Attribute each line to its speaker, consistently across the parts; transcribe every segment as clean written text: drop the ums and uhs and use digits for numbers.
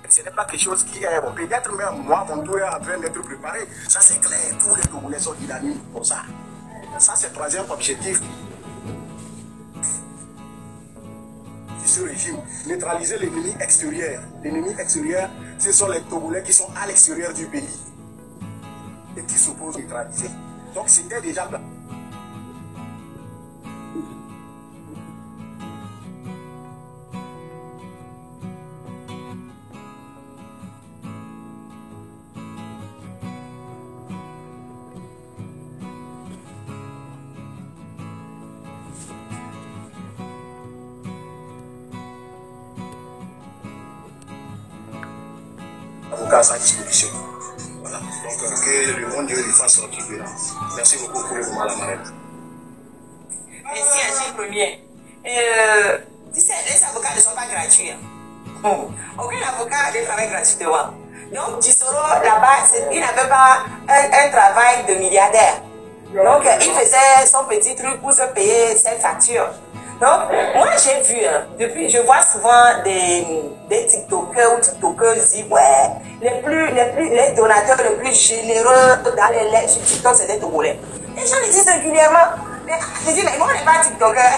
Speaker 1: Ce n'est pas quelque chose qui est bon. Peut-être même moi, mon tour est en train d'être préparé. Ça, c'est clair. Tous les Togolais sont unanimes pour ça. Ça, c'est le troisième objectif de ce régime. Neutraliser l'ennemi extérieur. L'ennemi extérieur, ce sont les Togolais qui sont à l'extérieur du pays et qui s'opposent à neutraliser. Donc, c'était déjà... avocat à sa disposition. Voilà. Donc, que le monde Dieu lui fasse sortir de là. Merci beaucoup pour le moment, la marraine.
Speaker 2: Merci, Agile Premier. Tu sais, les avocats ne sont pas gratuits. Aucun avocat ne travaille gratuitement. Donc, Jisoro, là-bas, il n'avait pas un travail de milliardaire. Donc, il faisait son petit truc pour se payer ses factures. Donc, moi j'ai vu, depuis, je vois souvent des TikTokers ou TikTokeuses dire, ouais, les donateurs les plus généreux dans les lettres sur TikTok, c'est des Togolais. Les gens le disent régulièrement. Je dis, mais moi, on n'est pas TikToker.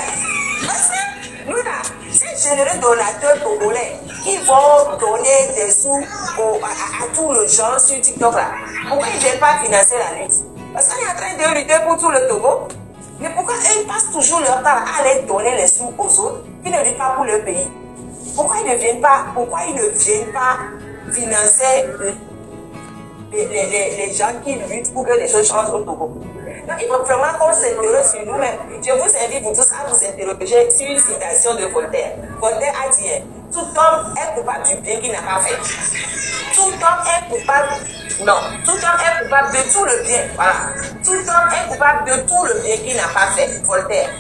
Speaker 2: Parce que nous, là, ces généreux donateurs togolais qui vont donner des sous à tous les gens sur TikTok, là, pourquoi ils ne viennent pas financer la lutte? Parce qu'on est en train de lutter pour tout le Togo. Mais pourquoi ils passent toujours leur temps à aller donner les sous aux autres qui ne luttent pas pour leur pays? Pourquoi ils ne viennent pas financer les gens qui luttent pour que les choses changent au Togo? Donc, il faut vraiment qu'on s'interroge sur nous-mêmes. Je vous invite vous tous à vous interroger sur une citation de Voltaire. Voltaire a dit, tout homme est coupable du bien qu'il n'a pas fait. Tout homme est coupable. Non, tout homme est coupable de tout le bien. Voilà. Tout homme est coupable de tout le bien qu'il n'a pas fait. Voltaire.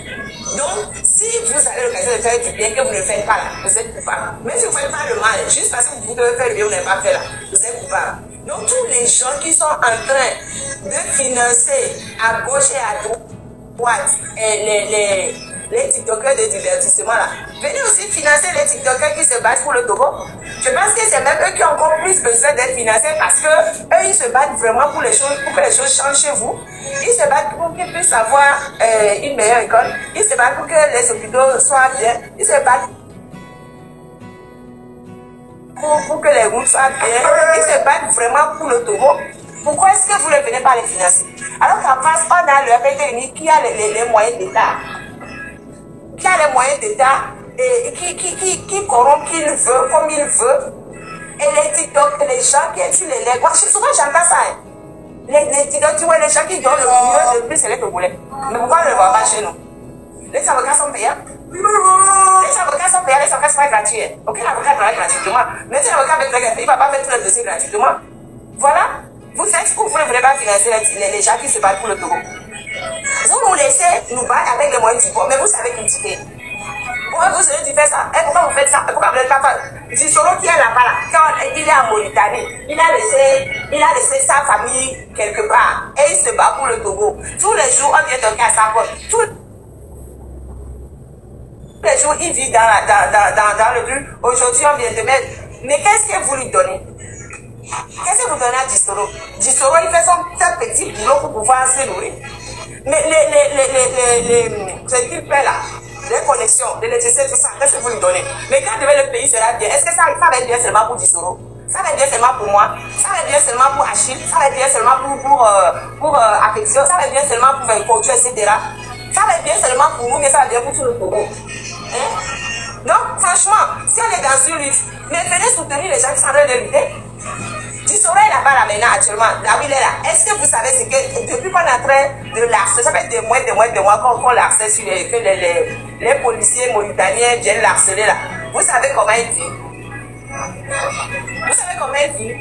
Speaker 2: Donc, si vous avez l'occasion de faire du bien que vous ne faites pas là, vous êtes coupable. Même si vous ne faites pas le mal, juste parce que vous devez faire le bien, vous n'avez pas fait là, vous êtes coupable. Donc, tous les gens qui sont en train de financer à gauche et à droite les TikTokers de divertissement là, venez aussi financer les TikTokers qui se battent pour le Togo. Je pense que c'est même eux qui ont encore plus besoin d'être financés parce que eux, ils se battent vraiment pour les choses, pour que les choses changent chez vous. Ils se battent pour qu'ils puissent avoir une meilleure école. Ils se battent pour que les hôpitaux soient bien. Ils se battent pour que les routes soient bien. Ils se battent vraiment pour le Togo. Pourquoi est-ce que vous ne venez pas les financer? Alors qu'en face, on a le RPT qui a les moyens d'État. Qui a les moyens d'État et qui corrompt qui il veut, comme il veut. Et les TikTok, les gens qui étudient les legs. Souvent j'entends ça. Les TikTok, tu vois, les gens qui donnent le mieux, le plus, c'est les Togolais. Mais pourquoi on ne le voit pas chez nous? Les avocats sont payants. Les avocats sont payants, les avocats ne sont pas gratuits. Aucun avocat travaille gratuitement. Mais si l'avocat veut travailler, il ne va pas faire tout le dossier gratuitement. Voilà. Vous êtes où vous ne voulez pas financer les gens qui se battent pour le Togo. Vous nous laissez nous battre avec les moyens du bord, mais vous savez critiquer. Pourquoi vous savez faire ça? Et pourquoi vous faites ça? Et pourquoi vous n'êtes pas fait? Jisoro qui est là-bas, là, quand il est en Mauritanie, il a laissé sa famille quelque part et il se bat pour le Togo. Tous les jours, on vient toquer à sa porte. Tous les jours, il vit dans le truc. Aujourd'hui, on vient de mettre. Mais qu'est-ce que vous lui donnez? Qu'est-ce que vous donnez à Jisoro? Jisoro, il fait son petit boulot pour pouvoir se nourrir. Mais ce qu'il fait là, les connexions, l'électricité, tout ça, qu'est-ce que vous lui donnez? Mais quand demain le pays sera bien, est-ce que ça va être bien seulement pour Jisoro? Ça va être bien seulement pour moi? Ça va être bien seulement pour Achille? Ça va être bien seulement pour Affection? Ça va être bien seulement pour Vincodio, etc. Ça va être bien seulement pour nous, mais ça va être bien pour tout le Togo. Hein? Donc, franchement, si on est dans une lutte, mais venez soutenir les gens qui sont en train de lutter. Jisoro est là-bas là maintenant actuellement, là où il est là. Est-ce que vous savez ce que depuis qu'on est en train de l'harceler, ça fait des mois qu'on l'harcèle sur que les policiers mauritaniens viennent l'harceler là. Vous savez comment il vit? Vous savez comment il vit?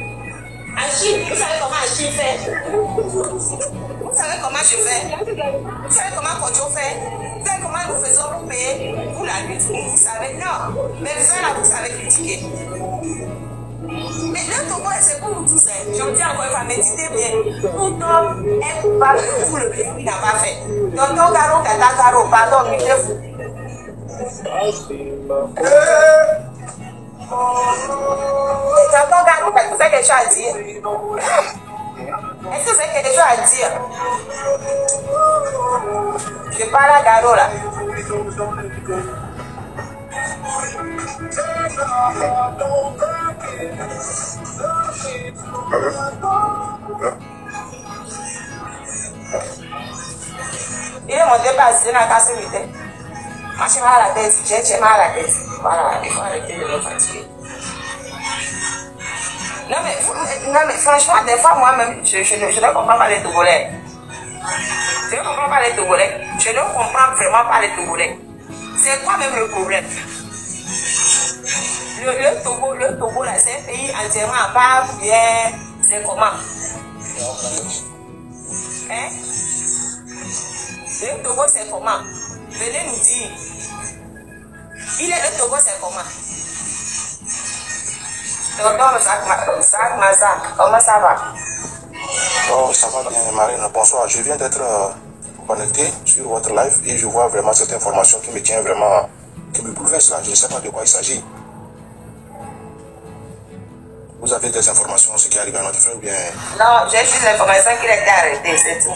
Speaker 2: Achille, vous savez comment Achille fait? Vous savez comment je fais? Vous savez comment Kojo fait? Vous savez comment nous faisons pour payer pour la lutte? Vous savez? Non. Mais vous savez là, vous savez critiquer. Mais le Togo, c'est pour nous tous. Je vous dis encore une fois, méditez bien. Tout homme est coupable de tout le bien qu'il n'a pas fait. Tonton Garo, Tata Garo, pardon, mettez-vous. Étant quelque chose à dire? Est-ce que vous avez quelque chose à dire? Je parle à Garo là. Il est monté par ici, il a cassé le tête. Moi, j'ai mal à la tête, j'ai mal à la tête. Voilà, il faut arrêter de me fatiguer. Non mais franchement, des fois, moi-même, je ne comprends pas les Togolais. Je ne comprends pas les Togolais. Je ne comprends vraiment pas les Togolais. C'est quoi même le problème? Le Togo là, c'est un pays entièrement à part, bien, c'est comment? Hein? Le Togo, c'est comment? Venez nous dire. Il est le Togo, c'est comment? Docteur Mazak, comment ça va?
Speaker 3: Oh, ça va bien, Marine. Bonsoir. Je viens d'être connecté sur votre live et je vois vraiment cette information qui me tient vraiment, qui me bouleverse là. Je ne sais pas de quoi il s'agit. Vous avez des informations, ce qui arrive à notre frère ou bien?
Speaker 2: Non, j'ai juste l'information qu'il a été arrêté, c'est tout.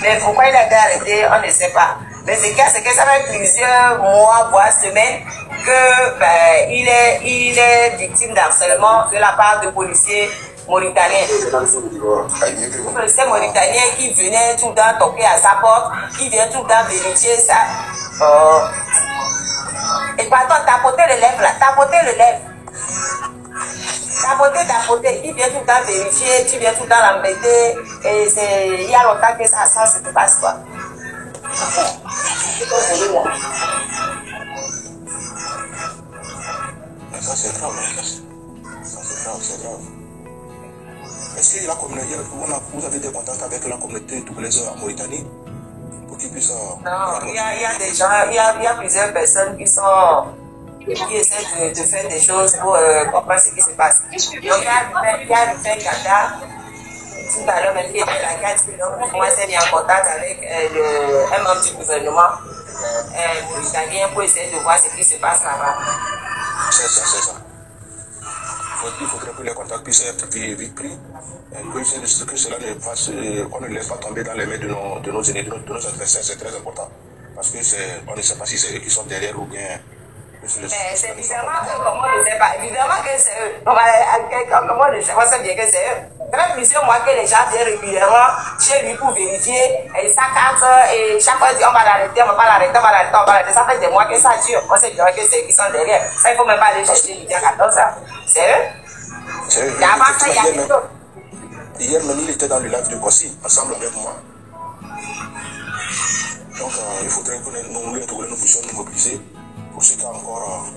Speaker 2: Mais pourquoi il a été arrêté, on ne sait pas. Mais c'est que ça fait plusieurs mois, voire semaines, que il est victime d'harcèlement de la part de policiers mauritaniens. Policiers mauritaniens qui venaient tout le temps toquer à sa porte, qui viennent tout le temps vérifier ça. Et pardon, tapoter le lèvre là, tapoter le lèvre. Tapoter, il vient tout le temps vérifier, tu viens tout le temps l'embêter, et il y a longtemps que ça se passe quoi.
Speaker 3: Ça c'est grave, c'est grave. Est-ce que vous avez des contacts avec la communauté tougolaise en Mauritanie pour qu'ils puissent...
Speaker 2: Non, il y a des gens, il y a plusieurs personnes qui essaient de faire des choses pour comprendre ce qui se passe. Donc il y a Rufin Kata, tout à l'heure même il était à la carte, donc moi j'ai mis en contact avec un membre du gouvernement mauritanien pour essayer de voir ce qui se passe là-bas.
Speaker 3: C'est ça. Il faudrait que les contacts puissent être vite pris, que cela qu'on ne laisse pas tomber dans les mains de nos ennemis, de nos adversaires, c'est très important. Parce que on ne sait pas si c'est eux qui sont derrière ou bien...
Speaker 2: C'est évidemment que comment on ne sait pas. Évidemment que c'est eux. Comment on ne sait pas, c'est bien que c'est eux. Ça fait plusieurs mois que les gens viennent régulièrement chez lui pour vérifier et sa carte. Et chaque fois, on dit on va l'arrêter, on va l'arrêter. Ça fait des mois que ça dure. On sait bien que c'est eux qui sont derrière. Ça, il ne faut même pas aller chercher Lydia 14. C'est eux. Et avant ça, il y a des autres.
Speaker 3: Hier même, il était dans le live de Bossi, ensemble avec moi. Donc, il faudrait que nous puissions nous mobiliser. Pour ce cas encore,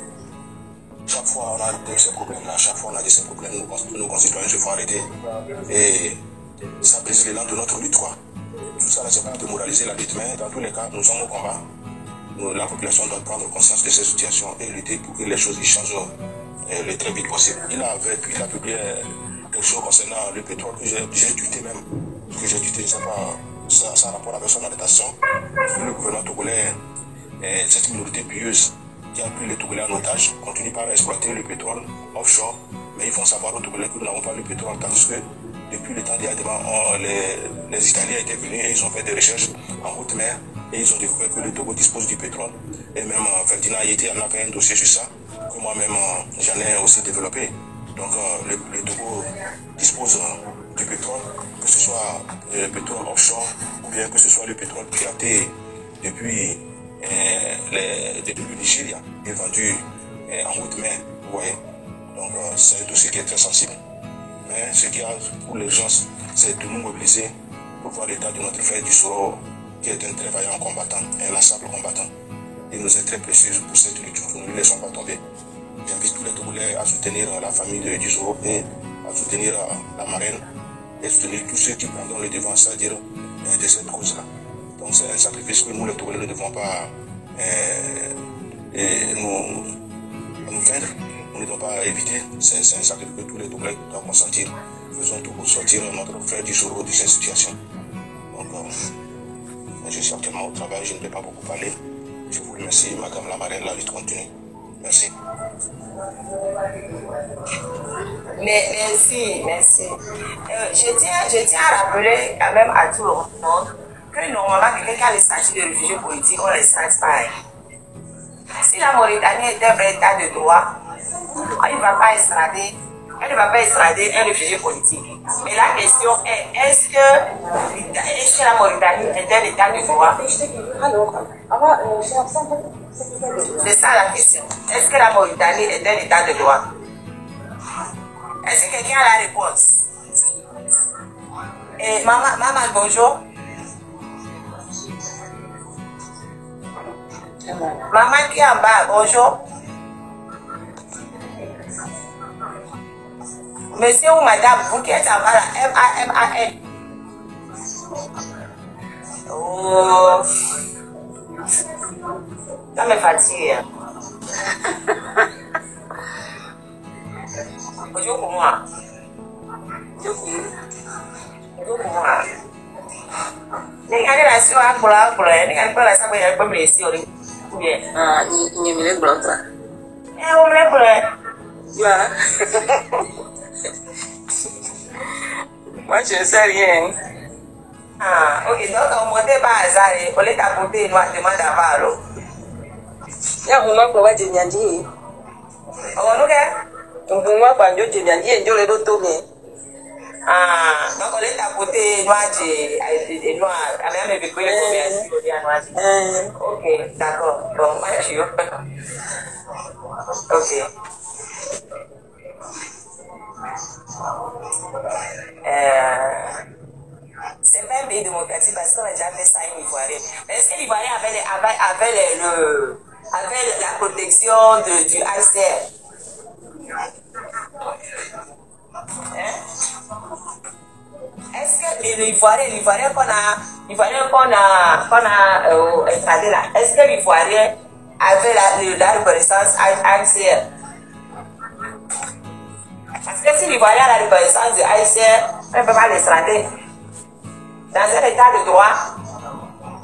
Speaker 3: chaque fois on a ces problèmes-là, chaque fois on a ces problèmes, nos concitoyens se font arrêter. Et ça brise l'élan de notre lutte, quoi. Tout ça, c'est pas de moraliser la lutte, mais dans tous les cas, nous sommes au combat. La population doit prendre conscience de ces situations et lutter pour que les choses changent le très vite possible. Il a publié quelque chose concernant le pétrole que j'ai tweeté même. Ce que j'ai tweeté, je ne sais pas, ça a rapport avec son arrestation. Le gouvernement togolais, cette minorité pieuse qui a pris le Togolais en otage, continue par exploiter le pétrole offshore, mais ils font savoir aux Togolais que nous n'avons pas le pétrole, tandis que depuis le temps d'Iadema, les Italiens étaient venus et ils ont fait des recherches en haute mer et ils ont découvert que le Togo dispose du pétrole. Et même Ferdinand Ayete en a fait un dossier sur ça, que moi-même j'en ai aussi développé. Donc le Togo dispose du pétrole, que ce soit le pétrole offshore ou bien que ce soit le pétrole piraté depuis le Nigeria est vendu en haute mer, vous voyez. Donc c'est un dossier qui est très sensible. Mais ce qu'il y a pour les gens, c'est de nous mobiliser pour voir l'état de notre frère Dissoro, qui est un très vaillant combattant, un inlassable combattant. Il nous est très précieux pour cette lutte, nous ne le laissons pas tomber. J'invite tous les Togolais à soutenir la famille de Dissoro et à soutenir la marraine et soutenir tous ceux qui prendront le devant, c'est-à-dire de cette cause-là. Donc c'est un sacrifice que nous, les Togolais, ne devons pas nous vaincre, nous ne devons pas éviter. C'est un sacrifice que tous les Togolais doivent consentir. Faisons tout pour sortir notre frère Dissoro de cette situation. Donc je suis actuellement au travail, je ne peux pas beaucoup parler. Je vous remercie, madame la marraine, la lutte continue. Merci.
Speaker 2: Mais merci, merci. Je tiens à rappeler quand même à tout le monde que normalement, quelqu'un qui a le statut de réfugié politique, on ne les traite pas. Si la Mauritanie était un vrai état de droit, elle ne va pas extrader un réfugié politique. Mais la question est, est-ce que la Mauritanie est un état de droit? C'est ça la question. Est-ce que la Mauritanie est un état de droit? Est-ce que quelqu'un a la réponse? Et maman, bonjour. Maman qui est en bas, bonjour. Monsieur ou madame, vous qui êtes en bas là, M-A-M-A-N. Oh, ça me fatigue. Bonjour pour moi. Bonjour pour moi. Regardez la soie pour la regardez pas la sabre, il y a pas me laisser. Bien.
Speaker 4: Ah, il me lève blanc, toi.
Speaker 2: Eh, on me lève blanc.
Speaker 4: Voilà. Moi, je ne sais rien.
Speaker 2: Ah, ok, donc on monte pas à ça, on les tapoter, nous demande à Valo.
Speaker 4: Il y a un moment pour voir Djemiandi.
Speaker 2: Oh, nous,
Speaker 4: un moment pour voir Djemiandi et Dieu le doto.
Speaker 2: Ah, donc on les tapoter, nous, avec mes béquilles, ok, d'accord. Bon, moi, je suis ok. C'est pas un pays démocratique parce qu'on a déjà fait ça en Ivoirien. Mais est-ce que l'Ivoirien avait la protection du ICR? Hein? Est-ce que l'Ivoirien qu'on a extradé là, est-ce que l'Ivoirien avait la reconnaissance ICR? Parce que si l'Ivoirien a la reconnaissance du ICR, on ne peut pas l'extrader. Dans un état de droit,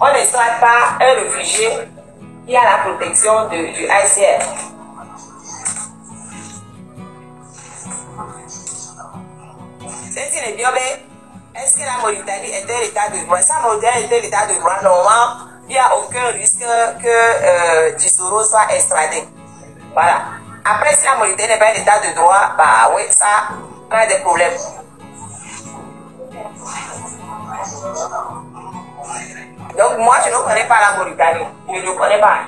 Speaker 2: on n'extrade pas un réfugié qui a la protection du ICR. C'est une bien, est-ce que la Mauritanie est un état de droit? Si la Mauritanie est un état de droit, normalement, il n'y a aucun risque que Djissoro soit extradé. Voilà. Après, si la Mauritanie n'est pas un état de droit, bah oui, ça, on a des problèmes. Donc moi, je ne connais pas la Mauritanie. Je ne connais pas.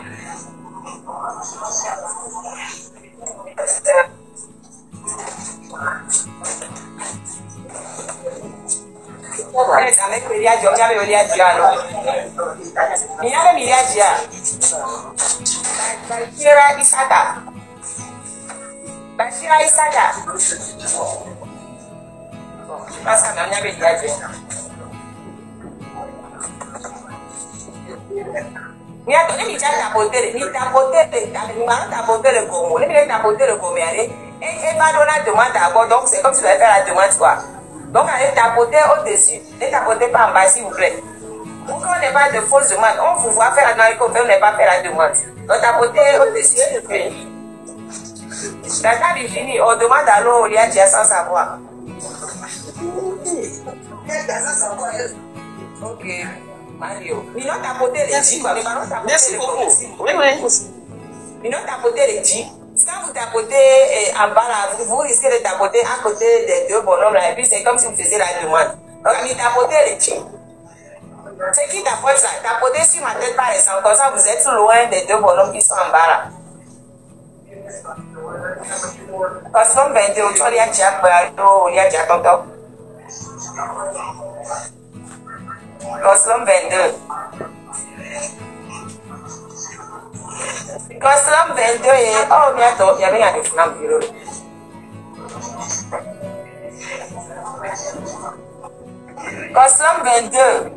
Speaker 2: Bashira Isaka. Pasa na nya be jaje. Ni a donné mi jata potere, ni tapoter le Congo. Les bien tapoter le Congo et va donner la demande d'abord, donc c'est comme si tu devais faire la demande quoi. Donc allez tapoter au-dessus, ne tapotez pas en bas s'il vous plaît. Pour qu'on n'ait pas de fausse demande, on vous voit faire la demande, on n'est pas faire la demande. Donc tapotez au-dessus, s'il vous plaît. La table est finie, on demande à l'eau, il y a déjà sans savoir. Ok, Mario. Il n'a tapoté les J, quoi.
Speaker 4: Merci beaucoup. Oui.
Speaker 2: Il n'a tapoté les J. Quand vous tapotez en bas là, vous risquez de tapoter à côté des deux bonhommes là, et puis c'est comme si vous faisiez la demande. Donc, il tapotait les J. C'est qui tapote ça? Tapoter sur ma tête par exemple, comme ça vous êtes loin des deux bonhommes qui sont en bas là. Cosmos 22, tu as déjà tonton. Cosmos 22. Cosmos 22 et oh bientôt, il y avait un flamme bureau. Cosmos 22.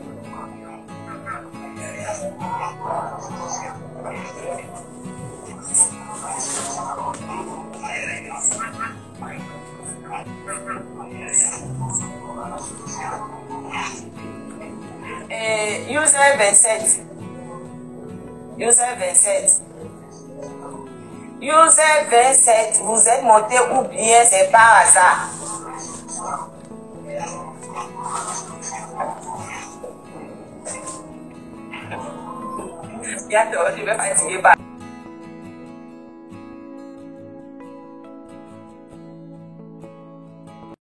Speaker 2: User 27. User 27, vous êtes monté ou bien c'est par hasard? Bientôt, je vais fatiguer par.